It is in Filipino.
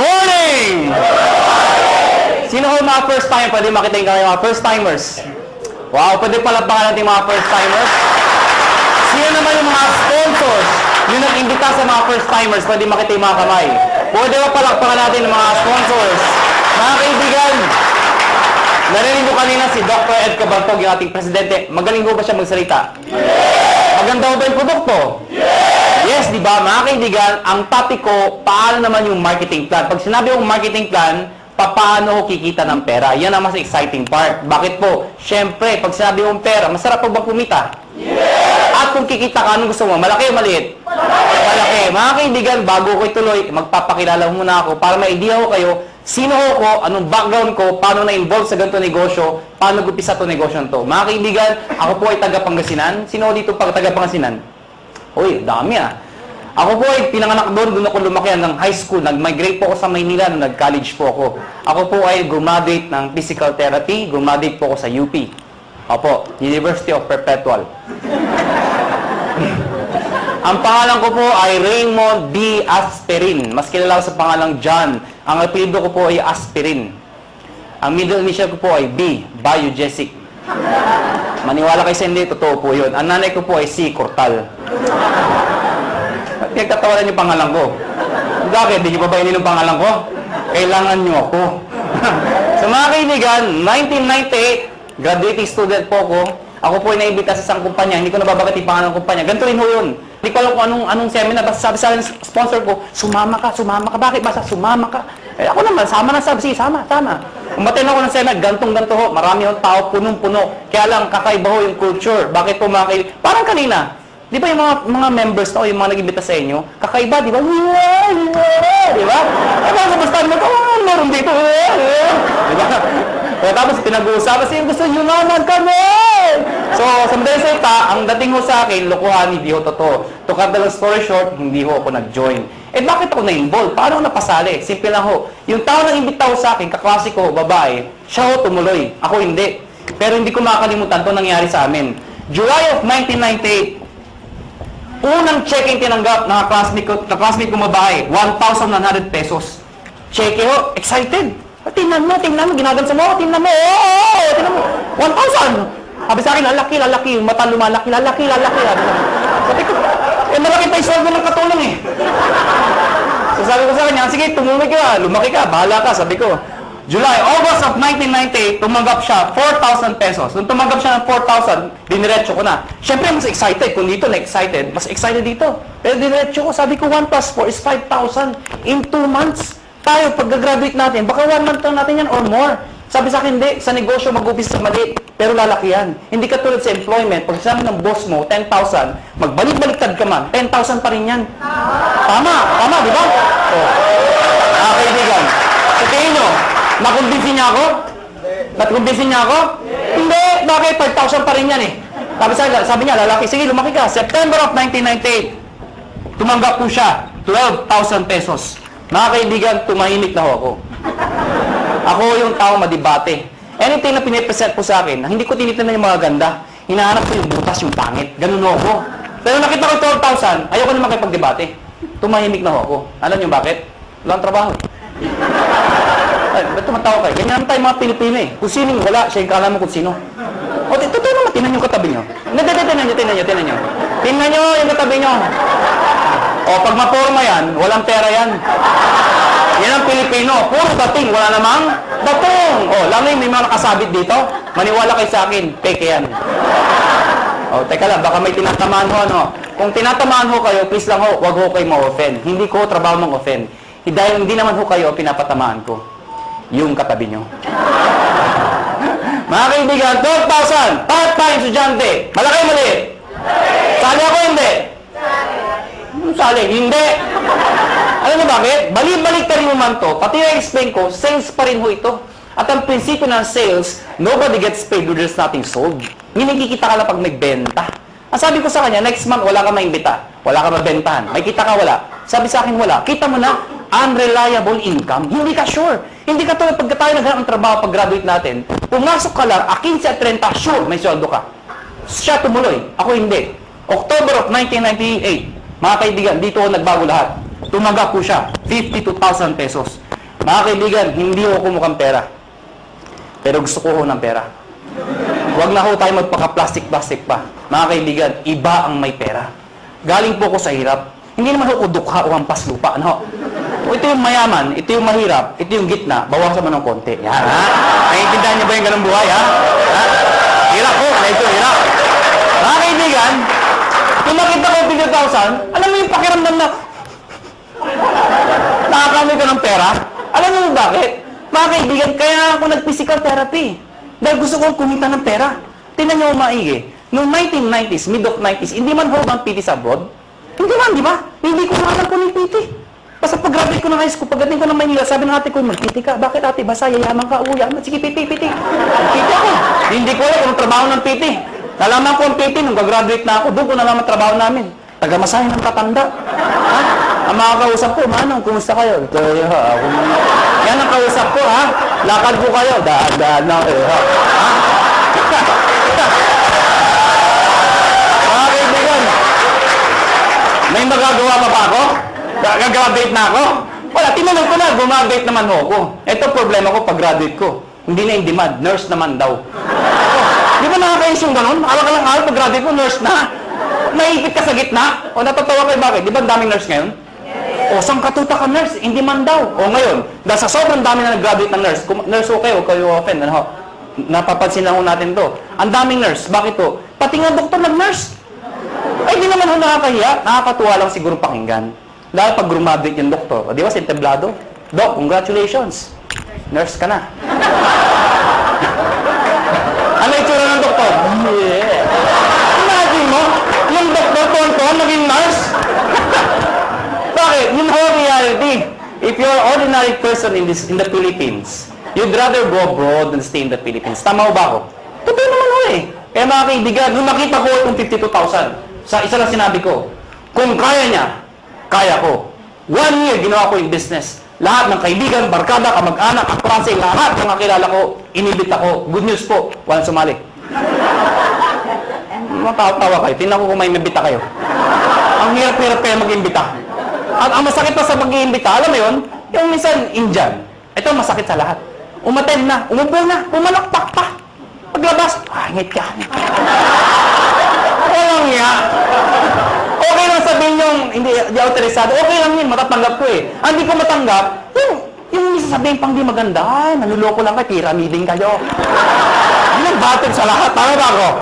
morning! Sino ho mga first time? Pwede makita yung kami mga first timers. Wow, pwede palakpakan natin mga first timers. Sino naman yung mga sponsors? Yung nag-imbita sa mga first timers, pwede makita yung mga kamay. Pwede ba palakpakan natin yung mga sponsors? Mga kaibigan, narinig ko kanina si Dr. Ed Cabantog, yung ating presidente. Magaling ko ba siya magsalita? Maganda ba yung produkto? Yes, di ba? Mga kaibigan, ang topic ko, paano naman yung marketing plan? Pag sinabi yung marketing plan, paano ko kikita ng pera? Yan ang mas exciting part. Bakit po? Siyempre, pag sinabi yung pera, masarap pa ba kumita? At kung kikita ka, anong gusto mo? Malaki o maliit? Malaki. Mga kaibigan, bago ko ituloy, magpapakilala muna ako para may idea ko kayo, sino ko, anong background ko, paano na-involve sa ganito negosyo, paano gupisa ito negosyo to. Mga kaibigan, ako po ay taga-Pangasinan. Sino dito pag taga-Pangasinan? Uy, dami ah. Ako po ay pinanganak doon ako lumaki ng high school. Nag-migrate po ako sa Maynila nung nag-college po ako. Ako po ay graduate ng physical therapy. Graduate po ako sa UP. Opo, University of Perpetual. Ang pangalan ko po ay Raymond D. Asperin. Mas kilala ko sa pangalang John. Ang apelyido ko po ay Asperin. Ang middle initial ko po ay B. Biogesic. Maniwala kayo sa hindi, totoo po yun. Ang nanay ko po ay C. Cortal. Pinagtatawanan yung pangalan ko. Bakit? Hindi nyo babainin yung pangalan ko? Kailangan nyo ako. So mga kaibigan, 1998, graduating student po ako. Ako po ay naimbita sa isang kumpanya. Hindi ko nababagat yung pangalan ng kumpanya. Ganito rin ho yun. Hindi ko alam kung anong seminar. Basta sabi sa akin, sponsor ko, sumama ka, sumama ka. Bakit? Basta sumama ka. Eh, ako naman, sama na sabi. Sige, sama. Umatin ako ng seminar, gantong-ganto ho. Marami ho tao, punong-puno. Kaya lang, kakaiba ho yung culture. Bakit po mga kaibigan? Parang kanina. Di ba yung mga members na o yung mga nag-imbita sa inyo, kakaiba, di ba? Di ba? Eh, baka basta mo ito, meron dito. Di ba? So, tapos pinag-uusapan siya, gusto nyo naman kami! So, sa madaling salita, ang dating ho sa akin, lokohan, hindi ho totoo. To cut the long story short, hindi ho ako nag-join. Eh, bakit ako na-involve? Paano ako napasali? Simple lang ho. Yung tao nang imbita ho sa akin, kaklase ko, babae, siya ho tumuloy. Ako hindi. Pero hindi ko makakalimutan ito nangyari sa amin. July of 1998, unang check-in tinanggap ng classmate ko babae, 1,100 pesos. Check ho, excited. Tingnan mo, ginagansa mo, tingnan mo, tingnan mo, 1,000. Sabi sa akin, lalaki, yung mata lumalaki, lalaki. Sabi ko, malaki pa yung sweldo ng katulong eh. So sabi ko sa kanya, sige, tumuloy ka, lumaki ka, bahala ka, sabi ko. August of 1998, tumanggap siya 4,000 pesos. Nung tumanggap siya ng 4,000, diniretso ko na. Siyempre, mas excited. Kung dito na-excited, mas excited dito. Pero diniretso ko, sabi ko, 1 plus 4 is 5,000 in 2 months. Tayo, pag-graduate natin, baka 1 month lang natin yan or more. Sabi sa akin, hindi. Sa negosyo, mag-upis sa maliit. Pero lalaki yan. Hindi ka tulad sa employment. Pag sabi ng boss mo, 10,000, magbalik-baliktad ka man, 10,000 pa rin yan. Tama, di ba? Oh. Kaibigan. Sa tingin nyo, nakumbinsin niya ako? Nakumbinsin niya ako? Hindi. Bakit? 5,000 pa rin yan eh. Sabi niya, lalaki, sige, lumaki ka. September of 1998, tumanggap po siya, 12,000 pesos. Mga kaibigan, tumahimik na ho ako. Ako yung tao madibate. Anything na pinipresent po sa akin, hindi ko tinitingnan yung mga ganda. Hinahanap ko yung butas, yung pangit. Ganun ho ako. Pero nakita ko 12,000, ayoko naman kayo pagdebate. Tumahimik na ho ako. Alam niyo bakit? Walang trabaho. Ay, ba't tumatawa kayo? Ganyan naman tayo mga Pilipino eh. Kung sino yung wala, siya yung kala mo kung sino. O, totoo naman, tingnan yung katabi nyo. Tingnan nyo. Tingnan nyo yung katabi nyo. O, pag maporma yan, walang pera yan. Yan ang Pilipino. Puro dating, wala namang datong. O, lalo yung may mga nakasabit dito, maniwala kayo sa akin, peke yan. O, teka lang, baka may tinatamaan ho, ano. Kung tinatamaan ho kayo, please lang ho, wag ho kayo ma-offend. Hindi ko trabaho mang-offend. Dahil hindi naman ho kayo pinapatamaan ko. Yung katabi nyo. Mga kaibigan, 12,000! Part-time estudyante! Malaki o maliit? Sali ako hindi? Sali, hindi! Alam niyo bakit? Balik-balik ka rin naman to. Pati na-explain ko, sales pa rin ho ito. At ang prinsipyo ng sales, nobody gets paid when there's nothing sold. Kikita ka lang pag nagbenta. Ang sabi ko sa kanya, next month wala ka maimbita. Wala ka mabentahan. May kita ka wala. Sabi sa akin wala. Kita mo na, unreliable income. Hindi ka sure. Hindi ka tulad pagka tayo naghanap ng trabaho pag graduate natin. Pumasok ka lang, 15 at 30, sure, may sweldo ka. Siya tumuloy. Ako hindi. October of 1998, mga kaibigan, dito ako nagbago lahat. Tumanggap po siya, 52,000 pesos. Mga kaibigan, hindi ho kumukhang pera. Pero gusto ko ho ng pera. Huwag na ho tayo magpaka-plastic-plastic pa. Mga kaibigan, iba ang may pera. Galing po ko sa hirap. Hindi naman ho dukha o hampas lupa. Ano? O ito yung mayaman, ito yung mahirap, ito yung gitna, bawasan mo ng konti. Yan, ha? Naiintindihan niyo ba yung ganung buhay, ha? Ha? Hirap ho, medyo hirap. Mga kaibigan, kung makita ko 50,000, alam mo yung pakiramdam na nakakamay ka ng pera? Alam mo bakit? Mga kaibigan, kaya ako nag-physical therapy. Dahil gusto kong kumita ng pera. Tingnan niyo maigi. Noong 1990s, mid of 90s, hindi man ho bang PT sa abroad? Hindi man, di ba? Hindi ko alam kung yung PT. Basta pag-graduate ko ng high school, pagdating ko ng Manila, sabi ng ate ko, mag-PT ka. Bakit ate? Basta yayaman ka, uyaman. Sige, PT. PT ako. Hindi ko alam kung trabaho ng PT. Nalaman ko ang PT nung gagraduate na ako. Doon ko nalaman trabaho namin. Taga-masahe ng tatanda. Ha? Ang mga kausap ko, Manong, kumusta kayo? Yan ang kausap ko, ha? Lakad ko kayo. Daan lang kayo, ha? Mga kaibigan, may magagawa pa ba ako? Gagraduate na ako? Wala, tinanong ko na, gumagraduate naman ho ako. Ito problema ko pag-graduate ko. Hindi na in demand, nurse naman daw. Di ba nakakayos yung ganun? Alam ka lang, pag-graduate ko, nurse na. Naipit ka sa gitna? O natatawa kayo bakit? Di ba ang daming nurse ngayon? O saan katuta ka nurse? In demand daw. O ngayon, dahil sa sobrang dami na nag-graduate ng nurse, kung nurse okay, o kayo offend, ano, napapansin lang ho natin to. Ang daming nurse, bakit to? Pati nga doktor nag-nurse. Ay, di naman ho nakakahiya. Nakakatuwa lang siguro pakinggan. Dahil pag grumaduate yung doktor, o di ba, sinteblado? Doc, congratulations. Nurse ka na. Ano itsura ng doktor? Yeah. Imagine mo, yung doktor tonton naging nurse. Bakit? Yun ho reality. If you're an ordinary person in the Philippines, you'd rather go abroad than stay in the Philippines. Tama ho ba ako? Totoo naman ho eh. Kaya mga kaibigan, nung nakita ko itong 52,000, sa isa lang sinabi ko, kung kaya niya, kaya ko. 1 year, ginawa ko yung business. Lahat ng kaibigan, barkada, kamag-anak, kaprase, lahat ng kakilala ko, inibit ako. Good news po, walang sumali. Matawa kayo. Tingnan ko kung may mabita kayo. Ang hirap-hirap kayo mag-imbita. At ang masakit pa sa mag-iimbita, alam mo yun, yung minsan, Indian. Ito masakit sa lahat. Umaten na, umupo na, pumalakpak pa. Paglabas, ngit ka. Walang nga. Okay lang sabihin yung hindi autorisado. Okay lang yun, matatanggap ko eh. Ang hindi ko matanggap, yung sasabihin pang di maganda, naluloko lang kayo, pyramiding kayo. Yun ang batid sa lahat. Tama ba ako?